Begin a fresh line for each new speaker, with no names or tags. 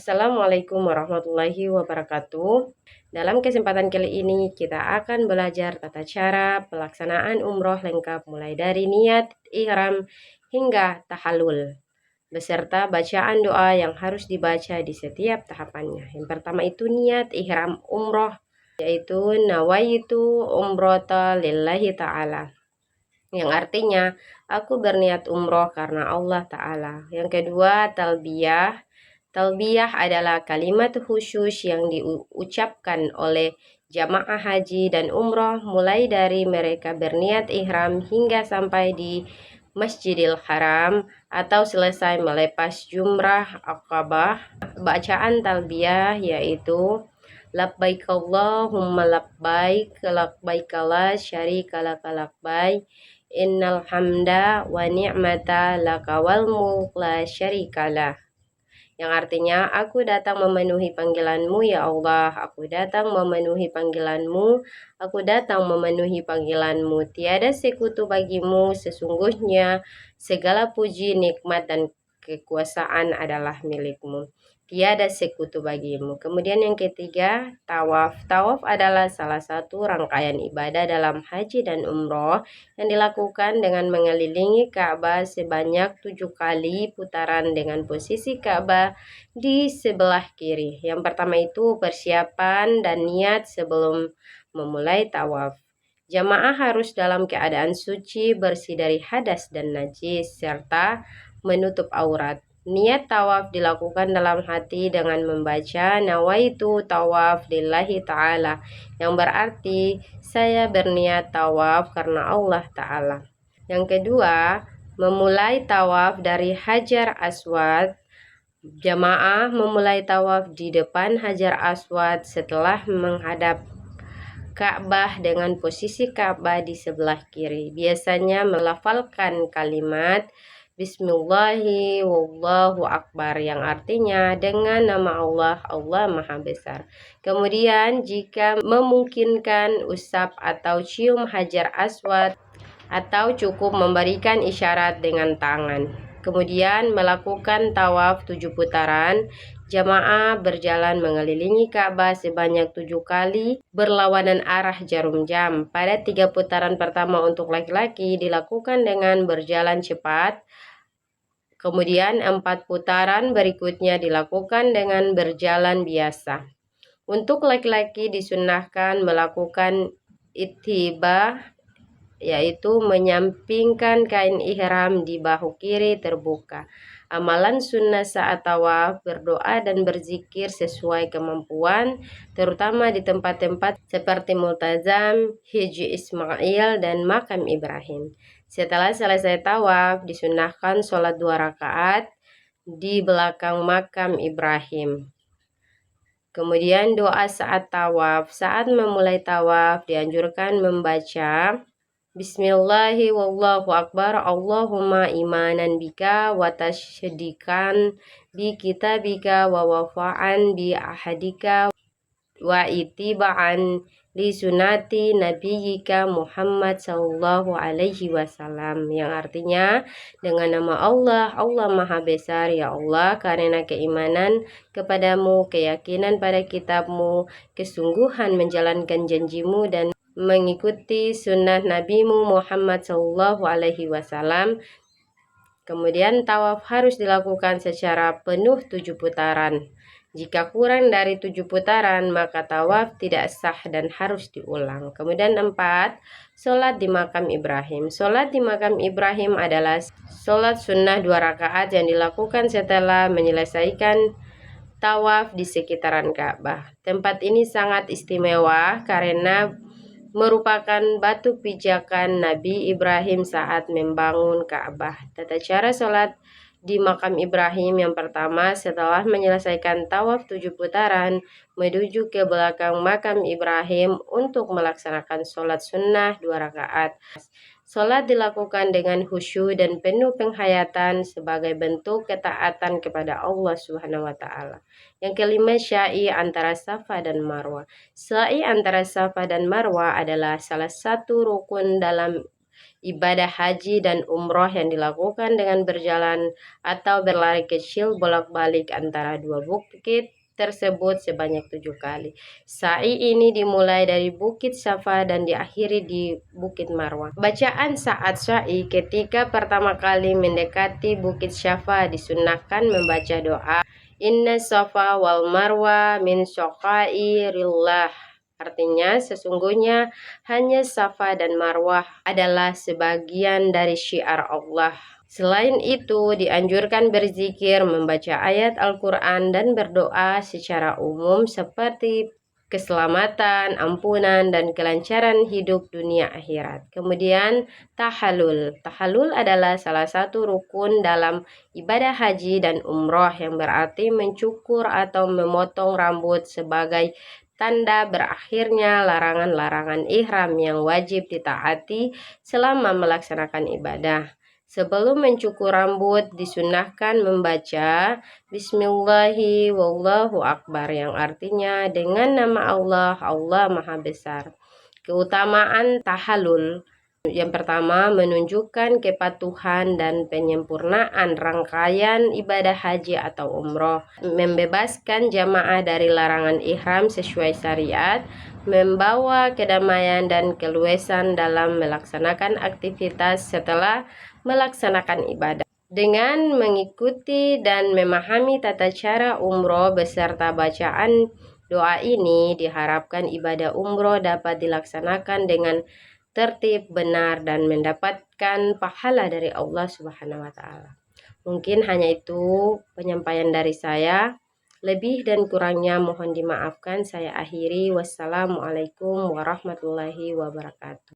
Assalamualaikum warahmatullahi wabarakatuh. Dalam kesempatan kali ini kita akan belajar tata cara pelaksanaan umroh lengkap mulai dari niat, ihram, hingga tahallul beserta bacaan doa yang harus dibaca di setiap tahapannya. Yang pertama itu niat ihram umroh, yaitu nawaitu umrota lillahi ta'ala, yang artinya aku berniat umroh karena Allah Ta'ala. Yang kedua, talbiyah. Talbiyah adalah kalimat khusus yang diucapkan oleh jamaah haji dan umroh mulai dari mereka berniat ihram hingga sampai di Masjidil Haram atau selesai melepas jumrah Aqabah. Bacaan talbiyah yaitu labbaik Allahumma labbaik, labbaik la syarika laka labbaik, innal hamda wa ni'mata laka wal mulk la syarikalah, yang artinya aku datang memenuhi panggilanmu ya Allah, aku datang memenuhi panggilanmu, aku datang memenuhi panggilanmu, tiada sekutu bagimu, sesungguhnya segala puji, nikmat dan kekuasaan adalah milikmu, tiada sekutu bagimu. Kemudian yang ketiga, tawaf. Tawaf adalah salah satu rangkaian ibadah dalam haji dan umroh yang dilakukan dengan mengelilingi Ka'bah sebanyak 7 kali putaran dengan posisi Ka'bah di sebelah kiri. Yang pertama itu persiapan dan niat sebelum memulai tawaf. Jamaah harus dalam keadaan suci, bersih dari hadas dan najis, serta menutup aurat. Niat tawaf dilakukan dalam hati dengan membaca nawaitu tawaf lillahi ta'ala, yang berarti saya berniat tawaf karena Allah Ta'ala. Yang kedua, memulai tawaf dari Hajar Aswad. Jamaah memulai tawaf di depan Hajar Aswad setelah menghadap Ka'bah dengan posisi Ka'bah di sebelah kiri. Biasanya melafalkan kalimat Bismillahi wallahu akbar, yang artinya dengan nama Allah, Allah Maha Besar. Kemudian jika memungkinkan usap atau cium Hajar Aswad atau cukup memberikan isyarat dengan tangan. Kemudian melakukan tawaf 7 putaran. Jamaah berjalan mengelilingi Ka'bah sebanyak 7 kali berlawanan arah jarum jam. Pada 3 putaran pertama untuk laki-laki dilakukan dengan berjalan cepat. Kemudian 4 putaran berikutnya dilakukan dengan berjalan biasa. Untuk laki-laki disunahkan melakukan ittibah, yaitu menyampingkan kain ihram di bahu kiri terbuka. Amalan sunnah saat tawaf, berdoa dan berzikir sesuai kemampuan, terutama di tempat-tempat seperti Multazam, Hijri Ismail, dan Makam Ibrahim. Setelah selesai tawaf, disunahkan sholat 2 rakaat di belakang Makam Ibrahim. Kemudian doa saat tawaf. Saat memulai tawaf dianjurkan membaca Bismillahi wallahu akbar, Allahumma imanan bika wa tasydikan bi kitabika wa wafa'an bi ahadika wa itiba'an li sunati nabiyika Muhammad sallallahu alaihi wasallam, yang artinya dengan nama Allah, Allah Maha Besar ya Allah, karena keimanan kepadamu, keyakinan pada kitabmu, kesungguhan menjalankan janjimu dan mengikuti sunnah Nabimu Muhammad Sallallahu Alaihi Wasallam. Kemudian tawaf harus dilakukan secara penuh 7 putaran. Jika kurang dari 7 putaran maka tawaf tidak sah dan harus diulang. Kemudian 4, sholat di makam Ibrahim. Sholat di makam Ibrahim adalah sholat sunnah 2 rakaat yang dilakukan setelah menyelesaikan tawaf di sekitaran Ka'bah. Tempat ini sangat istimewa karena merupakan batu pijakan Nabi Ibrahim saat membangun Ka'bah. Tata cara sholat di makam Ibrahim: yang pertama, setelah menyelesaikan tawaf 7 putaran, menuju ke belakang makam Ibrahim untuk melaksanakan sholat sunnah 2 rakaat. Sholat dilakukan dengan khusyuk dan penuh penghayatan sebagai bentuk ketaatan kepada Allah Subhanahu wa Ta'ala. Yang kelima, sya'i antara Safa dan Marwah. Sya'i antara Safa dan Marwah adalah salah satu rukun dalam Ibadah haji dan umroh yang dilakukan dengan berjalan atau berlari kecil bolak-balik antara dua bukit tersebut sebanyak 7 kali. Sa'i ini dimulai dari Bukit Safa dan diakhiri di Bukit Marwah. Bacaan saat sa'i ketika pertama kali mendekati Bukit Safa disunahkan membaca doa Inna Safa wal Marwa min syaqairillah. Artinya sesungguhnya hanya Safa dan Marwah adalah sebagian dari syiar Allah. Selain itu, dianjurkan berzikir, membaca ayat Al-Quran, dan berdoa secara umum seperti keselamatan, ampunan, dan kelancaran hidup dunia akhirat. Kemudian, tahallul. Tahallul adalah salah satu rukun dalam ibadah haji dan umroh yang berarti mencukur atau memotong rambut sebagai tanda berakhirnya larangan-larangan ihram yang wajib ditaati selama melaksanakan ibadah. Sebelum mencukur rambut, disunahkan membaca Bismillahi wallahu akbar yang artinya dengan nama Allah, Allah Maha Besar. Keutamaan tahallul. Yang pertama, menunjukkan kepatuhan dan penyempurnaan rangkaian ibadah haji atau umroh, membebaskan jamaah dari larangan ihram sesuai syariat, membawa kedamaian dan keluasan dalam melaksanakan aktivitas setelah melaksanakan ibadah. Dengan mengikuti dan memahami tata cara umroh beserta bacaan doa ini, diharapkan ibadah umroh dapat dilaksanakan dengan tertib, benar, dan mendapatkan pahala dari Allah Subhanahu wa Ta'ala. Mungkin hanya itu penyampaian dari saya. Lebih dan kurangnya mohon dimaafkan. Saya akhiri. Wassalamualaikum warahmatullahi wabarakatuh.